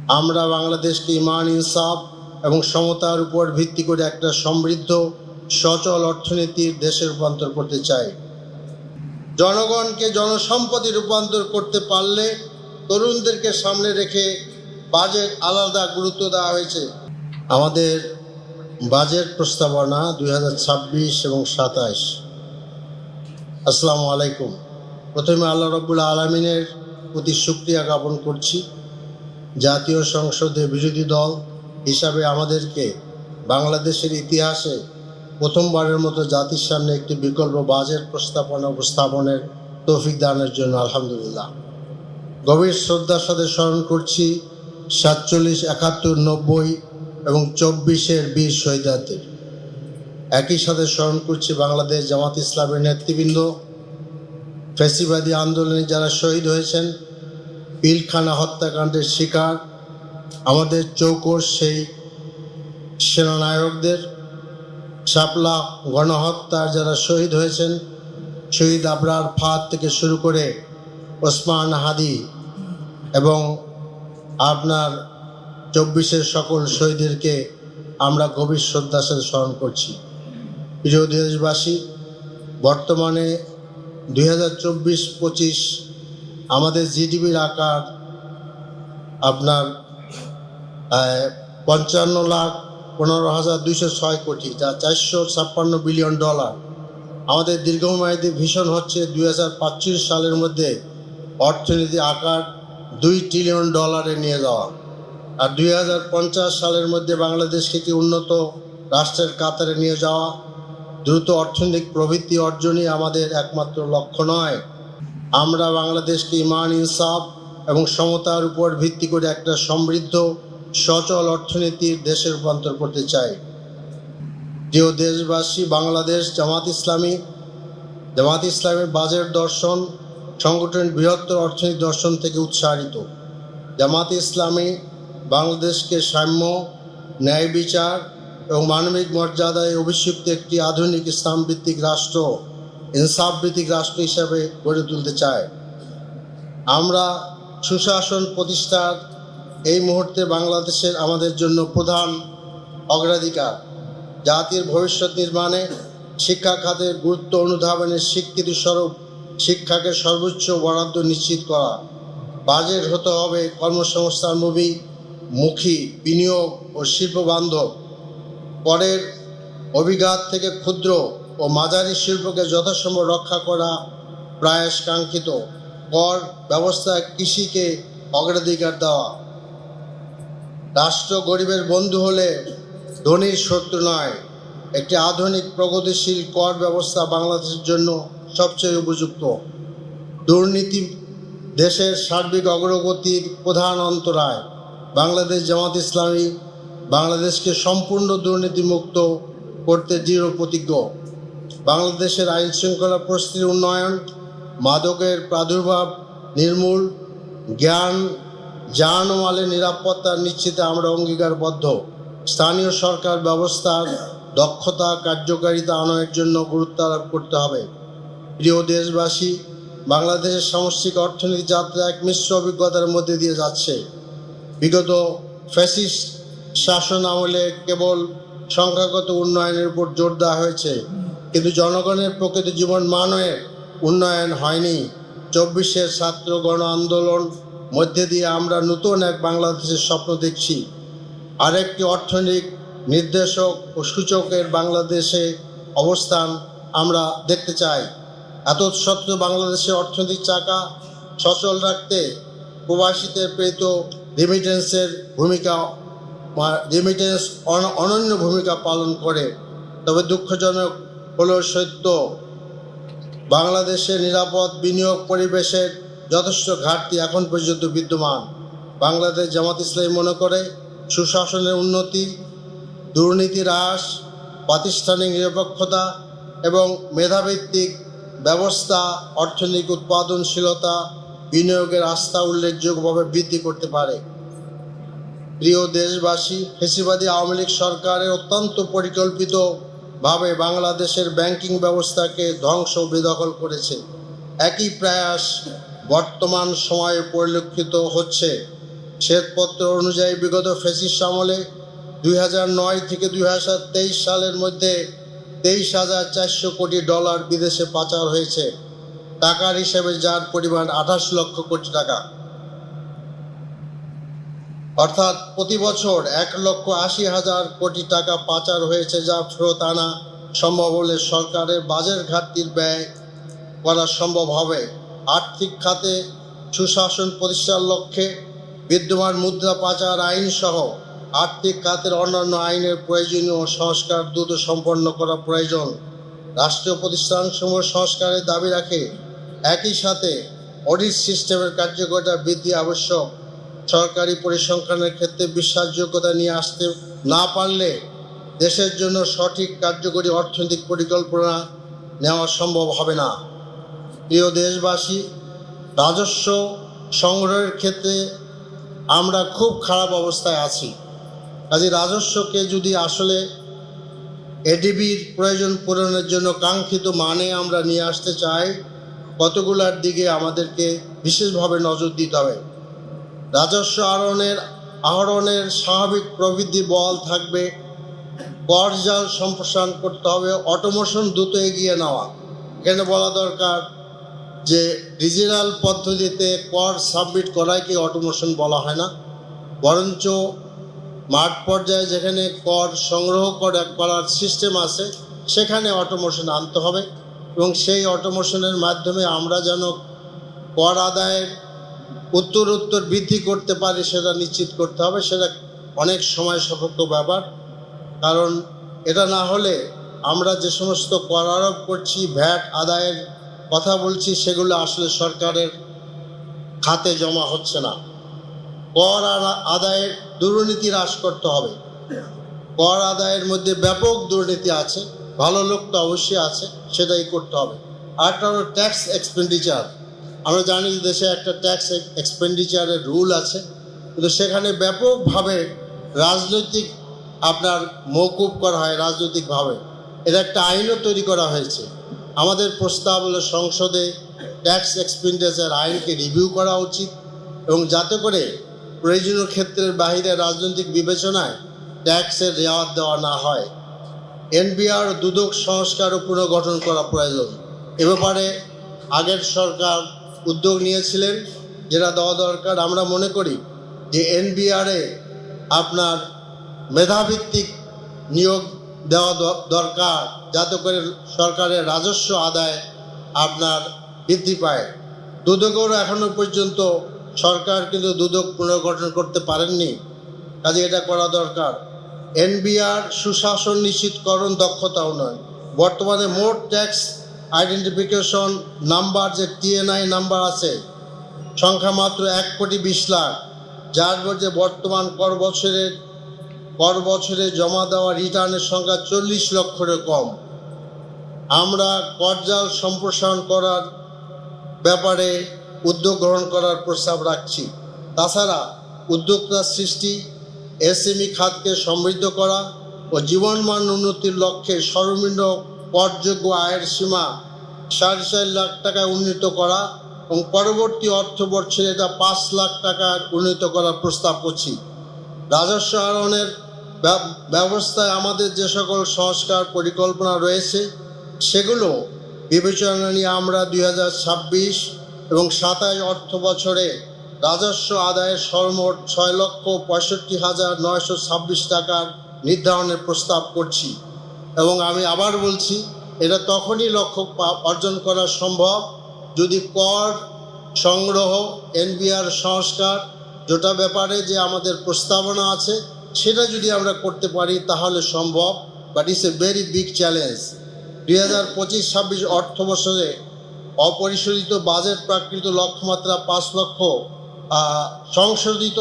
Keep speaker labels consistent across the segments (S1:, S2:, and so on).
S1: আমরা বাংলাদেশকে ঈমান, ইনসাফ এবং সমতার উপর ভিত্তি করে একটা সমৃদ্ধ সচল অর্থনীতির দেশে রূপান্তর করতে চাই। জনগণকে জনসম্পদে রূপান্তর করতে পারলে তরুণদেরকে সামনে রেখে বাজেট আলাদা গুরুত্ব দেওয়া হয়েছে। আমাদের বাজেট প্রস্তাবনা 2026 এবং 27। আসসালামু আলাইকুম। প্রথমে আল্লাহ রাব্বুল আলামিনের প্রতি শুকরিয়া জ্ঞাপন করছি। জাতীয় সংসদে বিরোধী দল হিসাবে আমাদেরকে বাংলাদেশের ইতিহাসে প্রথমবারের মতো জাতির সামনে একটি বিকল্প বাজেট প্রস্তাবনা উপস্থাপনের তৌফিক দানের জন্য আলহামদুলিল্লাহ। গভীর শ্রদ্ধার সাথে স্মরণ করছি 47, 71, 90 এবং 24-এর বীর শহীদদের। একই সাথে স্মরণ করছি বাংলাদেশ জামাত ইসলামের নেতৃবৃন্দ, ফ্যাসিবাদী আন্দোলনে যারা শহীদ হয়েছেন, পিলখানা হত্যাকাণ্ডের শিকার আমাদের চৌকস সেই সেনানায়কদের, শাপলা গণহত্যার যারা শহীদ হয়েছেন, শহীদ আবরার ফাঁদ থেকে শুরু করে ওসমান হাদি এবং আপনার 24-এর সকল শহীদদেরকে আমরা গভীর শ্রদ্ধার সাথে স্মরণ করছি। প্রিয় দেশবাসী, বর্তমানে 2024-25 আমাদের জিডিপির আকার আপনার 55,15,206 কোটি, যা $456 বিলিয়ন। আমাদের দীর্ঘমেয়াদী ভিশন হচ্ছে 2025 সালের মধ্যে অর্থনীতি আকার $2 ট্রিলিয়ন নিয়ে যাওয়া, আর 2050 সালের মধ্যে বাংলাদেশকে একটি উন্নত রাষ্ট্রের কাতারে নিয়ে যাওয়া। দ্রুত অর্থনৈতিক প্রবৃদ্ধি অর্জনই আমাদের একমাত্র লক্ষ্য নয়। আমরা বাংলাদেশকে ঈমান, ইনসাফ এবং সমতার উপর ভিত্তি করে একটা সমৃদ্ধ সচল অর্থনীতির দেশে রূপান্তর করতে চাই। প্রিয় দেশবাসী, বাংলাদেশ জামাত ইসলামের বাজেট দর্শন সংগঠনের বৃহত্তর অর্থনৈতিক দর্শন থেকে উৎসাহিত। জামাত ইসলামী বাংলাদেশকে সাম্য, ন্যায় বিচার এবং মানবিক মর্যাদায় অভিষিক্ত একটি আধুনিক ইসলামভিত্তিক রাষ্ট্র, ইনসাফভিত্তিক রাষ্ট্র হিসাবে গড়ে তুলতে চায়। আমরা সুশাসন প্রতিষ্ঠার এই মুহূর্তে বাংলাদেশের আমাদের জন্য প্রধান অগ্রাধিকার। জাতির ভবিষ্যৎ নির্মাণে শিক্ষা খাতের গুরুত্ব অনুধাবনের স্বীকৃতি স্বরূপ শিক্ষাকে সর্বোচ্চ বরাদ্দ নিশ্চিত করা। বাজেট হতে হবে কর্মসংস্থানমুখী, বিনিয়োগ ও শিল্প বান্ধব। করের অভিঘাত থেকে ক্ষুদ্র ও মাঝারি শিল্পকে যথাসম্ভব রক্ষা করা প্রয়াস কাঙ্ক্ষিত। কর ব্যবস্থায় কৃষিকে অগ্রাধিকার দেওয়া। রাষ্ট্র গরিবের বন্ধু হলে ধনীর শত্রু নয়। একটি আধুনিক প্রগতিশীল কর ব্যবস্থা বাংলাদেশের জন্য সবচেয়ে উপযুক্ত। দুর্নীতি দেশের সার্বিক অগ্রগতির প্রধান অন্তরায়। বাংলাদেশ জামাত ইসলামী বাংলাদেশকে সম্পূর্ণ দুর্নীতিমুক্ত করতে দৃঢ় প্রতিজ্ঞ। বাংলাদেশের আইন শৃঙ্খলা পরিস্থিতির উন্নয়ন, মাদকের প্রাদুর্ভাব নির্মূল, যান ও মালের নিরাপত্তা নিশ্চিতে আমরা অঙ্গীকারবদ্ধ। স্থানীয় সরকার ব্যবস্থার দক্ষতা, কার্যকারিতা আনয়নের জন্য গুরুত্ব আরোপ করতে হবে। প্রিয় দেশবাসী, বাংলাদেশের সামষ্টিক অর্থনীতি যাত্রা এক মিশ্র অভিজ্ঞতার মধ্যে দিয়ে যাচ্ছে। বিগত ফ্যাসিস্ট শাসন আমলে কেবল সংখ্যাগত উন্নয়নের উপর জোর দেওয়া হয়েছে, কিন্তু জনগণের প্রকৃত জীবন মানের উন্নয়ন হয়নি। 24-এর ছাত্র গণ আন্দোলন মধ্যে দিয়ে আমরা নতুন এক বাংলাদেশের স্বপ্ন দেখছি। আরেকটি অর্থনৈতিক নির্দেশক ও সূচকের বাংলাদেশে অবস্থান আমরা দেখতে চাই। এত সত্ত্বেও বাংলাদেশের অর্থনৈতিক চাকা সচল রাখতে প্রবাসীদের প্রেরিত রেমিটেন্স অনন্য ভূমিকা পালন করে। তবে দুঃখজনক হলো সত্য, বাংলাদেশের নিরাপদ বিনিয়োগ পরিবেশের যথেষ্ট ঘাটতি এখন পর্যন্ত বিদ্যমান। বাংলাদেশ জামাত ইসলামী মনে করে সুশাসনের উন্নতি, দুর্নীতি হ্রাস, প্রাতিষ্ঠানিক নিরপেক্ষতা এবং মেধাভিত্তিক ব্যবস্থা অর্থনৈতিক উৎপাদনশীলতা, বিনিয়োগের আস্থা উল্লেখযোগ্যভাবে বৃদ্ধি করতে পারে। প্রিয় দেশবাসী, ফ্যাসিবাদী আওয়ামী লীগ সরকারের অত্যন্ত পরিকল্পিতভাবে বাংলাদেশের ব্যাংকিং ব্যবস্থাকে ধ্বংস বেদখল করেছে। একই প্রয়াস বর্তমান সময়ে পরিলক্ষিত হচ্ছে। শ্বেতপত্র অনুযায়ী বিগত ফ্যাসিস্ট আমলে 2009 থেকে 2023 সালের মধ্যে 23,400 কোটি ডলার বিদেশে পাচার হয়েছে, টাকার হিসেবে যার পরিমাণ 28 লক্ষ কোটি টাকা। অর্থাৎ প্রতি বছর 1,80,000 কোটি টাকা পাচার হয়েছে, যা ফেরত আনা সম্ভব হলে সরকারের বাজেট ঘাটতির ব্যয় করা সম্ভব হবে। আর্থিক খাতে সুশাসন প্রতিষ্ঠার লক্ষ্যে বিদ্যমান মুদ্রা পাচার আইন সহ আর্থিক খাতের অন্যান্য আইনের প্রয়োজনীয় সংস্কার দ্রুত সম্পন্ন করা প্রয়োজন। রাষ্ট্রীয় প্রতিষ্ঠানসমূহ সংস্কারের দাবি রাখে। একই সাথে অডিট সিস্টেমের কার্যকারিতা বৃদ্ধি আবশ্যক। সরকারি পরিসংখ্যানের ক্ষেত্রে বিশ্বাসযোগ্যতা নিয়ে আসতে না পারলে দেশের জন্য সঠিক কার্যকরী অর্থনৈতিক পরিকল্পনা নেওয়া সম্ভব হবে না। প্রিয় দেশবাসী, রাজস্ব সংগ্রহের ক্ষেত্রে আমরা খুব খারাপ অবস্থায় আছি। কাজে রাজস্বকে যদি আসলে এডিবির প্রয়োজন পূরণের জন্য কাঙ্ক্ষিত মানে আমরা নিয়ে আসতে চাই, কতগুলোর দিকে আমাদেরকে বিশেষভাবে নজর দিতে হবে। রাজস্ব আহরণের স্বাভাবিক প্রবৃদ্ধি বহাল থাকবে। কর জাল সম্প্রসারণ করতে হবে। অটোমেশন দ্রুত এগিয়ে নেওয়া। এখানে বলা দরকার যে ডিজিটাল পদ্ধতিতে কর সাবমিট করাকে অটোমেশন বলা হয় না, বরঞ্চ মাঠ পর্যায়ে যেখানে কর সংগ্রহ করার সিস্টেম আছে সেখানে অটোমেশন আনতে হবে এবং সেই অটোমেশনের মাধ্যমে আমরা যেন কর আদায়ের উত্তর বৃদ্ধি করতে পারি সেটা নিশ্চিত করতে হবে। সেটা অনেক সময় সাপেক্ষ ব্যাপার, কারণ এটা না হলে আমরা যে সমস্ত কর আরোপ করছি, ভ্যাট আদায়ের কথা বলছি, সেগুলো আসলে সরকারের খাতে জমা হচ্ছে না। কর আদায়ের দুর্নীতি হ্রাস করতে হবে। কর আদায়ের মধ্যে ব্যাপক দুর্নীতি আছে, ভালো লোক তো অবশ্যই আছে, সেটাই করতে হবে। আরেকটা হলো ট্যাক্স এক্সপেন্ডিচার। আমরা জানি দেশে একটা ট্যাক্স এক্সপেন্ডিচারের রুল আছে, কিন্তু সেখানে ব্যাপকভাবে রাজনৈতিক মওকুফ করা হয় রাজনৈতিকভাবে। এর একটা আইনও তৈরি করা হয়েছে। আমাদের প্রস্তাব হলো সংসদে ট্যাক্স এক্সপেন্ডিচার আইনকে রিভিউ করা উচিত এবং যাতে করে প্রয়োজনীয় ক্ষেত্রের বাহিরে রাজনৈতিক বিবেচনায় ট্যাক্সের রেওয়াত দেওয়া না হয়। এনবিআর দুদক সংস্কার ও পুনর্গঠন করা প্রয়োজন। এ ব্যাপারে আগের সরকার উদ্যোগ নিয়েছিলেন, যেটা দেওয়া দরকার। আমরা মনে করি যে এনবিআরে মেধাভিত্তিক নিয়োগ দেওয়া দরকার, যাতে করে সরকারের রাজস্ব আদায় বৃদ্ধি পায়। দুদকেরও এখনো পর্যন্ত সরকার কিন্তু দুদক পুনর্গঠন করতে পারেননি, কাজে এটা করা দরকার। এনবিআর সুশাসন নিশ্চিতকরণ, দক্ষতা উন্নয়ন। বর্তমানে মোট ট্যাক্স আইডেন্টিফিকেশন নাম্বার, যে টিএনআই নাম্বার আছে, সংখ্যা মাত্র 1,20,00,000, যার মধ্যে বর্তমান কর বছরে জমা দেওয়া রিটার্নের সংখ্যা 40 লক্ষেরও কম। আমরা করজাল সম্প্রসারণ করার ব্যাপারে উদ্যোগ গ্রহণ করার প্রস্তাব রাখছি। তাছাড়া উদ্যোক্তা সৃষ্টি, এসএমই খাতকে সমৃদ্ধ করা ও জীবনমান উন্নতির লক্ষ্যে সর্বনিম্ন করযোগ্য আয়ের সীমা 4.5 লাখ টাকায় উন্নীত করা এবং পরবর্তী অর্থ বছরে এটা 5 লাখ টাকার উন্নীত করার প্রস্তাব করছি। রাজস্ব আহরণের ব্যবস্থায় আমাদের যে সকল সংস্কার পরিকল্পনা রয়েছে সেগুলো বিবেচনা নিয়ে আমরা 2026 এবং 27 অর্থ বছরে রাজস্ব আদায়ের সর্বমোট 6,65,926 টাকার নির্ধারণের প্রস্তাব করছি। এবং আমি আবার বলছি, এটা তখনই লক্ষ্য অর্জন করা সম্ভব যদি কর সংগ্রহ, এনবিআর সংস্কার, যেটা ব্যাপারে যে আমাদের প্রস্তাবনা আছে সেটা যদি আমরা করতে পারি তাহলে সম্ভব। But it's a very big challenge. 2025-26 অর্থ বছরে অপরিশোধিত বাজেট প্রাকৃত লক্ষ্যমাত্রা 5 লক্ষ, সংশোধিত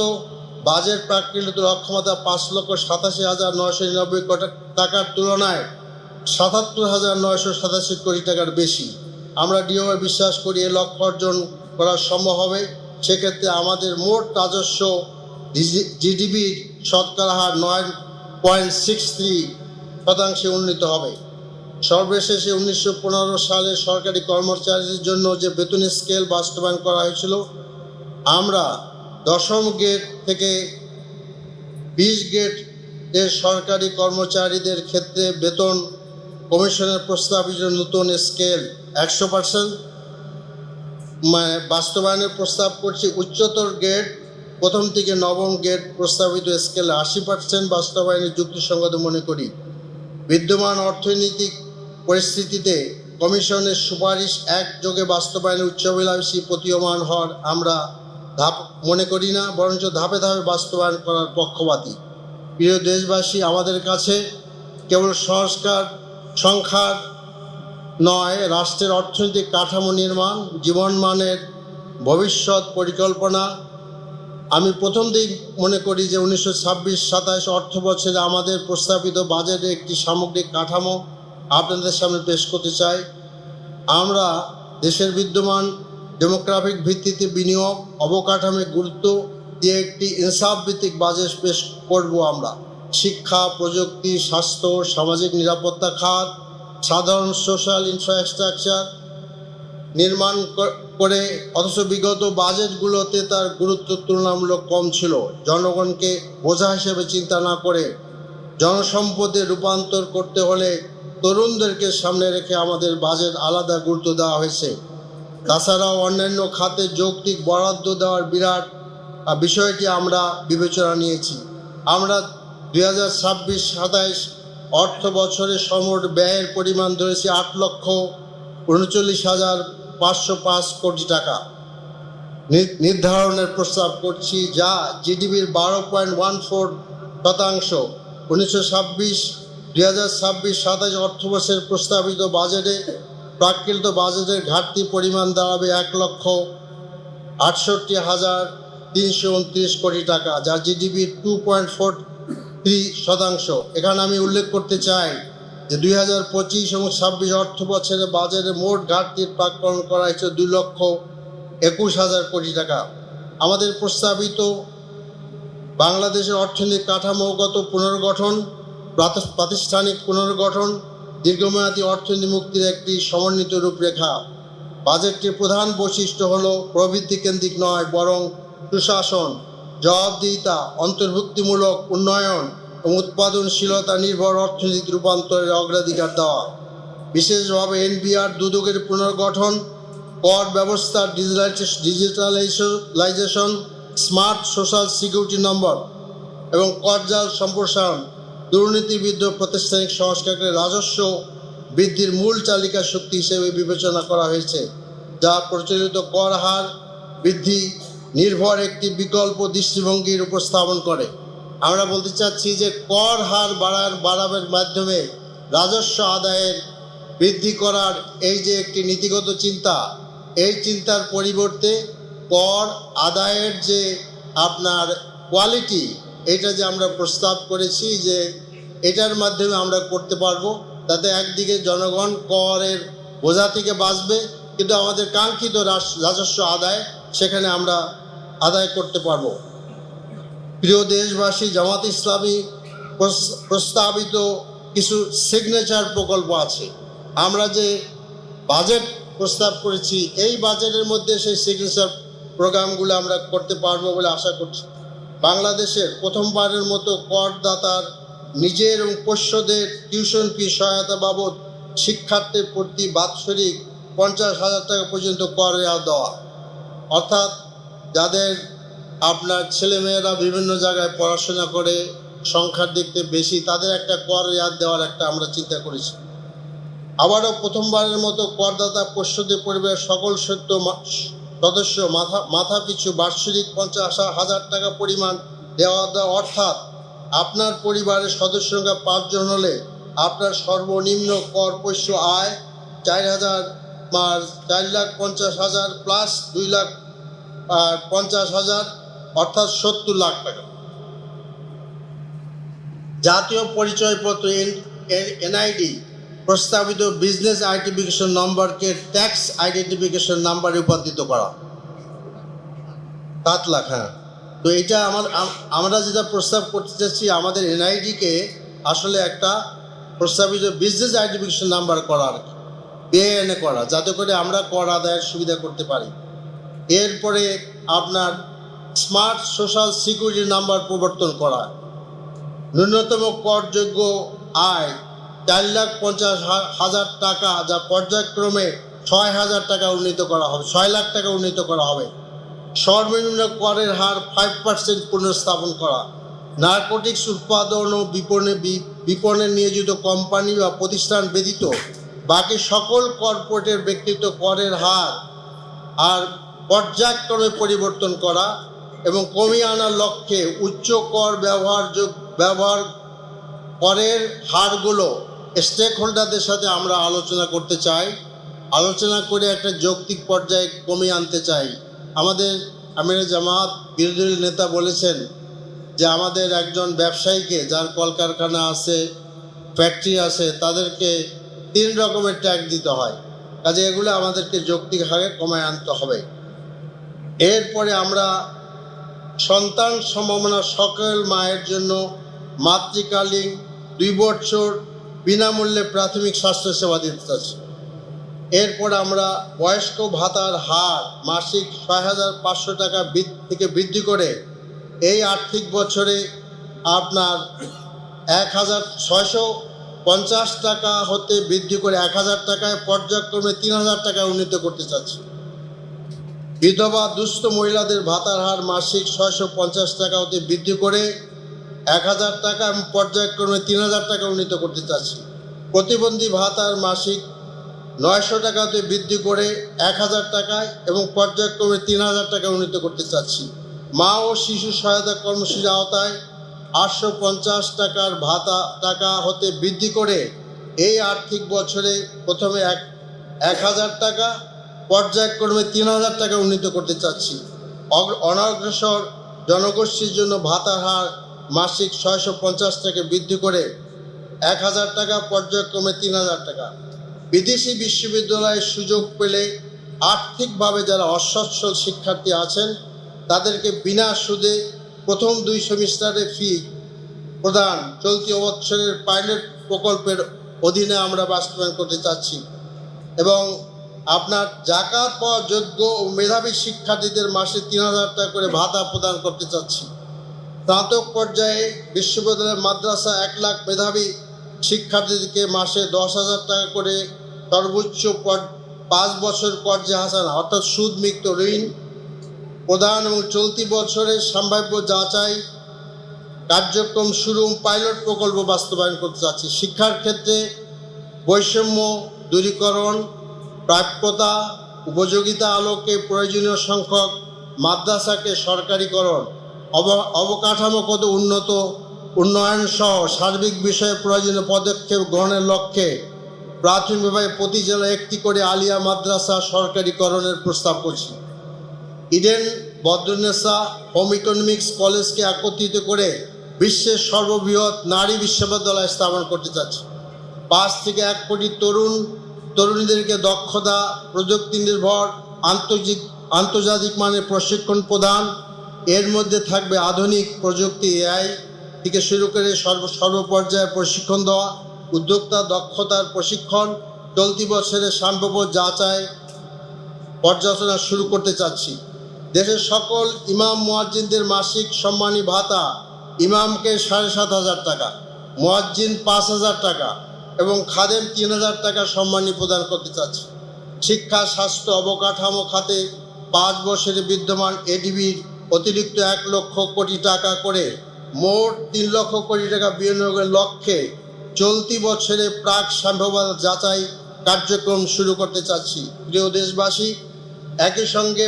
S1: বাজেট প্রাকৃত লক্ষ্যমাত্রা 5,87,999 কোটি টাকার তুলনায় 77,987 কোটি টাকার বেশি। আমরা দৃঢ়ভাবে বিশ্বাস করি এ লক্ষ্য অর্জন করা সম্ভব হবে। সেক্ষেত্রে আমাদের মোট রাজস্ব জিডিপির শতকরা হার 9.63% উন্নীত হবে। সর্বশেষে 1915 সালে সরকারি কর্মচারীদের জন্য যে বেতন স্কেল বাস্তবায়ন করা হয়েছিল, আমরা 10ম গেট থেকে 20 গেট এর সরকারি কর্মচারীদের ক্ষেত্রে বেতন কমিশনের প্রস্তাবিত নতুন স্কেল 100% বাস্তবায়নের প্রস্তাব করছি। উচ্চতর গেট 1ম থেকে 9ম গেট প্রস্তাবিত স্কেল 80% বাস্তবায়নের যুক্তিসঙ্গত মনে করি। বিদ্যমান অর্থনৈতিক পরিস্থিতিতে কমিশনের সুপারিশ একযোগে বাস্তবায়নের উচ্চাভিলাষী প্রতীয়মান হওয়ার আমরা মনে করি না, বরঞ্চ ধাপে ধাপে বাস্তবায়ন করার পক্ষপাতী। প্রিয় দেশবাসী, আমাদের কাছে কেবল সংখ্যার নয়, রাষ্ট্রের অর্থনৈতিক কাঠামো নির্মাণ, জীবনমানের ভবিষ্যৎ পরিকল্পনা। আমি প্রথম দিক মনে করি যে 1926-27 অর্থ বছরে আমাদের প্রস্তাবিত বাজেটের একটি সামগ্রিক কাঠামো আপনাদের সামনে পেশ করতে চাই। আমরা দেশের বিদ্যমান ডেমোগ্রাফিক ভিত্তিতে বিনিয়োগ অবকাঠামোর গুরুত্ব দিয়ে একটি ইনসাফ ভিত্তিক বাজেট পেশ করব। আমরা শিক্ষা, প্রযুক্তি, স্বাস্থ্য, সামাজিক নিরাপত্তা খাত, সাধারণ সোশ্যাল ইনফ্রাস্ট্রাকচার নির্মাণ করে, অথচ বিগত বাজেটগুলোতে তার গুরুত্ব তুলনামূলক কম ছিল। জনগণকে বোঝা হিসেবে চিন্তা না করে জনসম্পদে রূপান্তর করতে হলে তরুণদেরকে সামনে রেখে আমাদের বাজেট আলাদা গুরুত্ব দেওয়া হয়েছে। তাছাড়াও অন্যান্য খাতে যৌক্তিক বরাদ্দ দেওয়ার বিরাট বিষয়টি আমরা বিবেচনা নিয়েছি। আমরা 2026-27 অর্থ বছরে সমগ্র ব্যয়ের পরিমাণ ধরেছি 8,39,505 কোটি টাকা নির্ধারণের প্রস্তাব করছি, যা জিডিপির 12.14%। 2026-27 অর্থবর্ষের প্রস্তাবিত বাজেটে প্রাকৃত বাজেটের ঘাটতি পরিমাণ দাঁড়াবে 1,68,329 কোটি টাকা, যা জিডিপির 2.43%। এখানে আমি উল্লেখ করতে চাই যে 2025 এবং 26 অর্থ বছরের বাজেটে মোট ঘাটতির প্রাক্কলন করা হয়েছে 2,21,000 কোটি টাকা। আমাদের প্রস্তাবিত বাংলাদেশের অর্থনৈতিক কাঠামোগত পুনর্গঠন, প্রাতিষ্ঠানিক পুনর্গঠন, দীর্ঘমেয়াদী অর্থনীতি মুক্তির একটি সমন্বিত রূপরেখা। বাজেটটির প্রধান বৈশিষ্ট্য হল প্রবৃদ্ধি কেন্দ্রিক নয়, বরং সুশাসন, জবাবদিহিতা, অন্তর্ভুক্তিমূলক উন্নয়ন এবং উৎপাদনশীলতা নির্ভর অর্থনৈতিক রূপান্তরের অগ্রাধিকার দেওয়া। বিশেষভাবে এনবিআর দুদকের পুনর্গঠন, কর ব্যবস্থার ডিজিটালাইজেশন, স্মার্ট সোশ্যাল সিকিউরিটি নম্বর এবং করজাল সম্প্রসারণ, দুর্নীতিবিদ্ধ প্রাতিষ্ঠানিক সংস্কারকে রাজস্ব বৃদ্ধির মূল চালিকা শক্তি হিসেবে বিবেচনা করা হয়েছে, যা প্রচলিত কর হার বৃদ্ধি নির্ভর একটি বিকল্প দৃষ্টিভঙ্গির উপস্থাপন করে। আমরা বলতে চাচ্ছি যে কর হার বাড়াবার মাধ্যমে রাজস্ব আদায়ের বৃদ্ধি করার এই যে একটি নীতিগত চিন্তা, এই চিন্তার পরিবর্তে কর আদায়ের যে আপনার কোয়ালিটি, এটা যে আমরা প্রস্তাব করেছি যে এটার মাধ্যমে আমরা করতে পারবো, তাতে একদিকে জনগণ করের বোঝা থেকে বাঁচবে, কিন্তু আমাদের কাঙ্ক্ষিত রাজস্ব আদায় সেখানে আমরা আদায় করতে পারবো। প্রিয় দেশবাসী, জামাত ইসলামী প্রস্তাবিত কিছু সিগনেচার প্রকল্প আছে। আমরা যে বাজেট প্রস্তাব করেছি, এই বাজেটের মধ্যে সেই সিগনেচার প্রোগ্রামগুলো আমরা করতে পারবো বলে আশা করছি। বাংলাদেশের প্রথমবারের মতো করদাতার নিজের এবং পোষ্যদের টিউশন ফি সহায়তা বাবদ শিক্ষার্থীর প্রতি বাৎসরিক 50,000 টাকা পর্যন্ত কর রেয়াত দেওয়া, অর্থাৎ যাদের আপনার ছেলেমেয়েরা বিভিন্ন জায়গায় পড়াশোনা করে সংখ্যার দিক থেকে বেশি, তাদের একটা কর রেয়াত দেওয়ার একটা আমরা চিন্তা করেছি। আবারও প্রথমবারের মতো করদাতা পোষ্যদের পরিবারের সকল সদস্য মাথা পিছু বার্ষিক 50,000 টাকা পরিমাণ দেওয়া, অর্থাৎ আপনার পরিবারের সদস্য সংখ্যা 5 জন হলে আপনার সর্বনিম্ন কর পোষ্য আয় 4,50,000 প্লাস 2,50,000, অর্থাৎ 70 লাখ টাকা। জাতীয় পরিচয়পত্র এনআইডি প্রস্তাবিত বিজনেস আইডেন্টিফিকেশন নম্বরকে ট্যাক্স আইডেন্টিফিকেশন নাম্বারে রূপান্তরিত করা 7 লাখ। হ্যাঁ, তো এটা আমরা যেটা প্রস্তাব করতে চাচ্ছি, আমাদের এনআইডিকে আসলে একটা প্রস্তাবিত বিজনেস আইডেন্টিফিকেশন নাম্বার করা, আর কি বিএএনএ করা, যাতে করে আমরা কর আদায়ের সুবিধা করতে পারি। এরপরে আপনার স্মার্ট সোশ্যাল সিকিউরিটি নাম্বার প্রবর্তন করা, ন্যূনতম করযোগ্য আয় 4,50,000 টাকা যা পর্যায়ক্রমে 6,000 টাকা উন্নীত করা হবে, 6 লাখ টাকা উন্নীত করা হবে। সর্বনিম্ন করের হার 5% পুনর্স্থাপন করা, নারকোটিক্স উৎপাদন ও বিপণনে নিয়োজিত কোম্পানি বা প্রতিষ্ঠান ব্যতীত বাকি সকল কর্পোরেটের ব্যক্তিগত করের হার আর পর্যায়ক্রমে পরিবর্তন করা এবং কমিয়ে আনার লক্ষ্যে উচ্চ কর ব্যবহার করের হারগুলো স্টেক হোল্ডারদের সাথে আমরা আলোচনা করতে চাই, আলোচনা করে একটা যৌক্তিক পর্যায়ে কমিয়ে আনতে চাই। আমাদের আমিরে জামাত বিরোধী নেতা বলেছেন যে আমাদের একজন ব্যবসায়ীকে যার কলকারখানা আছে, ফ্যাক্টরি আছে, তাদেরকে 3 রকমের ট্যাক্স দিতে হয়, কাজে এগুলো আমাদেরকে যৌক্তিক হারে কমায় আনতে হবে। এরপরে আমরা সন্তান সম্ভাবনা সকল মায়ের জন্য মাতৃকালীন 2 বছর বিনামূল্যে প্রাথমিক স্বাস্থ্যসেবা দিতে চাচ্ছি। এরপর আমরা বয়স্ক ভাতার হার মাসিক 6,500 টাকা থেকে বৃদ্ধি করে এই আর্থিক বছরে আপনার 1,650 টাকা হতে বৃদ্ধি করে 1,000 টাকায়, পর্যায়ক্রমে 3,000 টাকা উন্নীত করতে চাচ্ছি। বিধবা দুস্থ মহিলাদের ভাতার হার মাসিক 650 টাকা হতে বৃদ্ধি করে 1,000 টাকা এবং পর্যায়ক্রমে 3,000 টাকা উন্নীত করতে চাচ্ছি। প্রতিবন্ধী ভাতার মাসিক 900 টাকা হতে বৃদ্ধি করে 1,000 টাকায় এবং পর্যায়ক্রমে 3,000 টাকা উন্নীত করতে চাচ্ছি। মা ও শিশু সহায়তা কর্মসূচির আওতায় 850 টাকার ভাতা টাকা হতে বৃদ্ধি করে এই আর্থিক বছরে প্রথমে 1,000 টাকা, পর্যায়ক্রমে 3,000 টাকা উন্নীত করতে চাচ্ছি। অনগ্রসর জনগোষ্ঠীর জন্য ভাতার হার মাসিক 650 টাকা বৃদ্ধি করে 1,000 টাকা, পর্যায়ক্রমে 3,000 টাকা। বিদেশি বিশ্ববিদ্যালয়ে সুযোগ পেলে আর্থিকভাবে যারা অসচ্ছল শিক্ষার্থী আছেন তাদেরকে বিনা সুদে প্রথম 2 সেমিস্টারের ফি প্রদান চলতি বছরের পাইলট প্রকল্পের অধীনে আমরা বাস্তবায়ন করতে চাচ্ছি। এবং আপনার জাকাত পাওয়া যোগ্য ও মেধাবী শিক্ষার্থীদের মাসে 3,000 টাকা করে ভাতা প্রদান করতে চাচ্ছি। স্নাতক পর্যায়ে বিশ্ববিদ্যালয়ের মাদ্রাসা 1 লাখ মেধাবী শিক্ষার্থীদেরকে মাসে 10,000 টাকা করে সর্বোচ্চ 5 বছর কর্জে হাসানা অর্থাৎ সুদমুক্ত ঋণ প্রদান এবং চলতি বছরের সম্ভাব্য যাচাই কার্যক্রম শুরু পাইলট প্রকল্প বাস্তবায়ন করতে চাচ্ছি। শিক্ষার ক্ষেত্রে বৈষম্য দূরীকরণ, প্রাপ্যতা উপযোগিতা আলোকে প্রয়োজনীয় সংখ্যক মাদ্রাসাকে সরকারিকরণ, অবকাঠামোগত উন্নয়ন সহ সার্বিক বিষয়ে প্রয়োজনীয় পদক্ষেপ গ্রহণের লক্ষ্যে প্রাথমিকভাবে প্রতি জেলায় 1টি করে আলিয়া মাদ্রাসা সরকারিকরণের প্রস্তাব করছি। ইডেন বদরুন্নেসা হোম ইকোনমিক্স কলেজকে একত্রিত করে বিশ্বের সর্ববৃহৎ নারী বিশ্ববিদ্যালয় স্থাপন করতে চাচ্ছি। 5 থেকে 1 কোটি তরুণীদেরকে দক্ষতা প্রযুক্তি নির্ভর আন্তর্জাতিক মানের প্রশিক্ষণ প্রদান, এর মধ্যে থাকবে আধুনিক প্রযুক্তি AI থেকে শুরু করে সর্বপর্যায়ে প্রশিক্ষণ দেওয়া, উদ্যোক্তা দক্ষতার প্রশিক্ষণ। চলতি বছরে সম্ভাব্য যাচাই পর্যালোচনা শুরু করতে চাচ্ছি। দেশের সকল ইমাম মুয়াজ্জিনদের মাসিক সম্মানী ভাতা ইমামকে 7,500 টাকা, মুয়াজ্জিন 5,000 টাকা এবং খাদেম 3,000 টাকা সম্মানী প্রদান করতে চাচ্ছি। শিক্ষা স্বাস্থ্য অবকাঠামো খাতে 5 বছরে বিদ্যমান এডিবির অতিরিক্ত 1 লক্ষ কোটি টাকা করে মোট 3 লক্ষ কোটি টাকা বিনিয়োগের লক্ষ্যে চলতি বছরে প্রাক সম্ভাব্যতা যাচাই কার্যক্রম শুরু করতে চাচ্ছি। প্রিয় দেশবাসী, একই সঙ্গে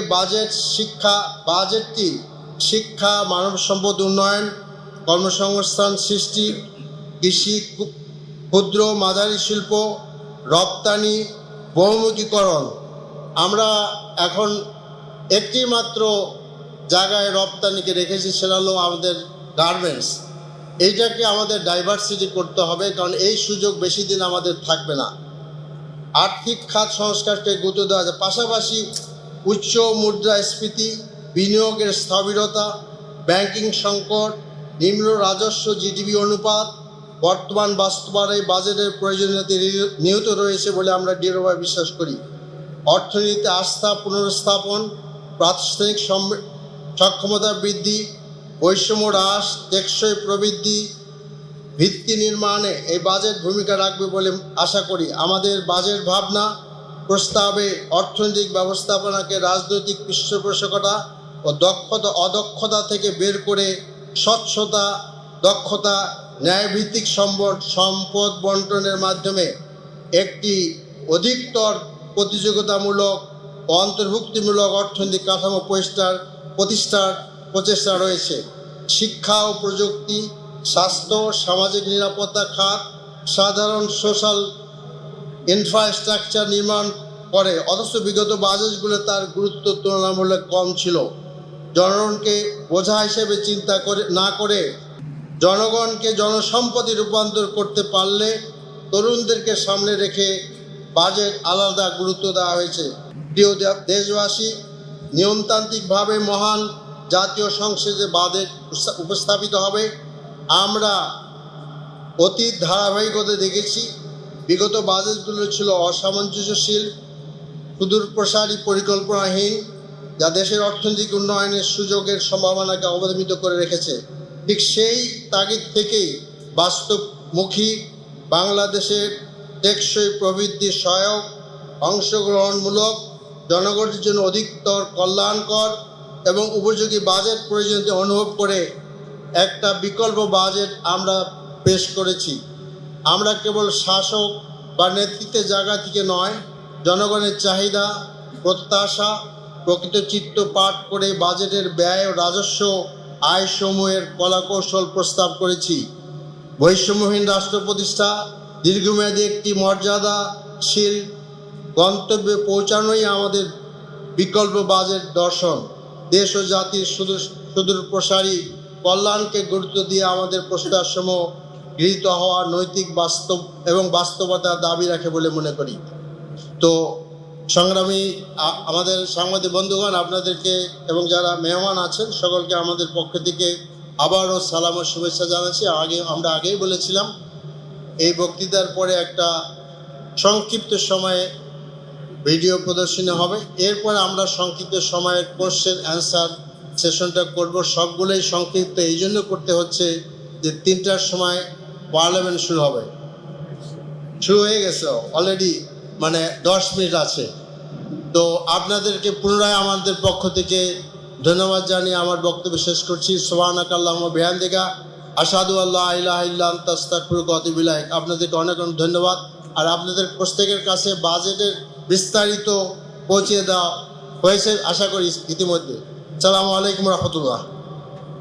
S1: বাজেটটি শিক্ষা, মানব সম্পদ উন্নয়ন, কর্মসংস্থান সৃষ্টি, কৃষি, ক্ষুদ্র মাঝারি শিল্প, রপ্তানি, বহুমুখীকরণ। আমরা এখন একটি মাত্র জায়গায় রপ্তানিকে রেখেছি, সেটা হলো আমাদের গার্মেন্টস। এইটাকে আমাদের ডাইভার্সিটি করতে হবে, কারণ এই সুযোগ বেশি দিন আমাদের থাকবে না। আর্থিক খাত সংস্কারকে গুরুত্ব দেওয়া যায়, পাশাপাশি উচ্চ মুদ্রাস্ফীতি, বিনিয়োগের স্থবিরতা, ব্যাংকিং সংকট, নিম্ন রাজস্ব জিডিপি অনুপাত বর্তমান বাস্তবায়নে বাজেটের প্রয়োজনীয়তা নিহিত রয়েছে বলে আমরা দৃঢ়ভাবে বিশ্বাস করি। অর্থনীতিতে আস্থা পুনর্স্থাপন, প্রাতিষ্ঠানিক সক্ষমতা বৃদ্ধি, বৈষম্য হ্রাস, টেকসই প্রবৃদ্ধি ভিত্তি নির্মাণে এই বাজেট ভূমিকা রাখবে বলে আশা করি। আমাদের বাজেট ভাবনা প্রস্তাবে অর্থনৈতিক ব্যবস্থাপনাকে রাজনৈতিক পৃষ্ঠপোষকতা ও অদক্ষতা থেকে বের করে স্বচ্ছতা, দক্ষতা, ন্যায়ভিত্তিক সম্পদ বন্টনের মাধ্যমে একটি অধিকতর প্রতিযোগিতামূলক ও অন্তর্ভুক্তিমূলক অর্থনৈতিক কাঠামো প্রতিষ্ঠার প্রচেষ্টা রয়েছে। শিক্ষা ও প্রযুক্তি, স্বাস্থ্য, সামাজিক নিরাপত্তা খাত, সাধারণ সোশ্যাল ইনফ্রাস্ট্রাকচার নির্মাণ করে, অথচ বিগত বাজেটগুলো তার গুরুত্ব তুলনামূলক কম ছিল। জনগণকে বোঝা হিসেবে চিন্তা না করে জনগণকে জনসম্পদে রূপান্তর করতে পারলে তরুণদেরকে সামনে রেখে বাজেট আলাদা গুরুত্ব দেওয়া হয়েছে। প্রিয় দেশবাসী, নিয়মতান্ত্রিকভাবে মহান জাতীয় সংসদে বাজেট উপস্থাপিত হবে। আমরা অতীত ধারাবাহিকতা দেখেছি, বিগত বাজেটগুলো ছিল অসামঞ্জস্যশীল, সুদূরপ্রসারী, পরিকল্পনাহীন, যা দেশের অর্থনৈতিক উন্নয়নের সুযোগের সম্ভাবনাকে অবদমিত করে রেখেছে। ঠিক সেই তাগিদ থেকেই বাস্তবমুখী বাংলাদেশের টেকসই প্রবৃদ্ধি সহায়ক, অংশগ্রহণমূলক, জনগণের জন্য অধিকতর কল্যাণকর এবং উপযোগী বাজেট প্রয়োজনীয়তা অনুভব করে একটা বিকল্প বাজেট আমরা পেশ করেছি। আমরা কেবল শাসক বা নেতৃত্বের জায়গা থেকে নয়, জনগণের চাহিদা, প্রত্যাশা, প্রকৃত চিত্র পাঠ করে বাজেটের ব্যয় ও রাজস্ব আয়সমূহের কলাকৌশল প্রস্তাব করেছি। বৈষম্যহীন রাষ্ট্র প্রতিষ্ঠা, দীর্ঘমেয়াদী একটি মর্যাদাশীল গন্তব্যে পৌঁছানোই আমাদের বিকল্প বাজেট দর্শন। দেশ ও জাতির সুদূরপ্রসারী কল্যাণকে গুরুত্ব দিয়ে আমাদের প্রস্তাবসমূহ গৃহীত হওয়া নৈতিক বাস্তবতার দাবি রাখে বলে মনে করি। তো সংগ্রামী আমাদের সাংবাদিক বন্ধুগণ, আপনাদেরকে এবং যারা মেহমান আছেন সকলকে আমাদের পক্ষ থেকে আবারও সালাম ও শুভেচ্ছা জানাচ্ছি। আমরা আগেই বলেছিলাম এই বক্তৃতার পরে একটা সংক্ষিপ্ত সময়ে ভিডিও প্রদর্শনী হবে, এরপরে আমরা সংক্ষিপ্ত সময়ের কোশ্চেন অ্যান্সার সেশনটা করব। সবগুলোই সংক্ষিপ্ত এই জন্য করতে হচ্ছে যে 3টার সময় পার্লামেন্ট শুরু হয়ে গেছে অলরেডি, মানে 10 মিনিট আছে। তো আপনাদেরকে পুনরায় আমাদের পক্ষ থেকে ধন্যবাদ জানিয়ে আমার বক্তব্য শেষ করছি। সুবহানাকাল্লাহুম্মা বিহামদিকা আশহাদু আল্লা ইলাহা ইল্লা আনতা আস্তাগফিরুকা ওয়া আতুবু ইলাইক। আপনাদেরকে অনেক অনেক ধন্যবাদ। আর আপনাদের প্রত্যেকের কাছে বাজেটের বিস্তারিত পৌঁছে দেওয়া হয়েছে আশা করি ইতিমধ্যে। আসসালামু আলাইকুম রহমতুল্লাহ।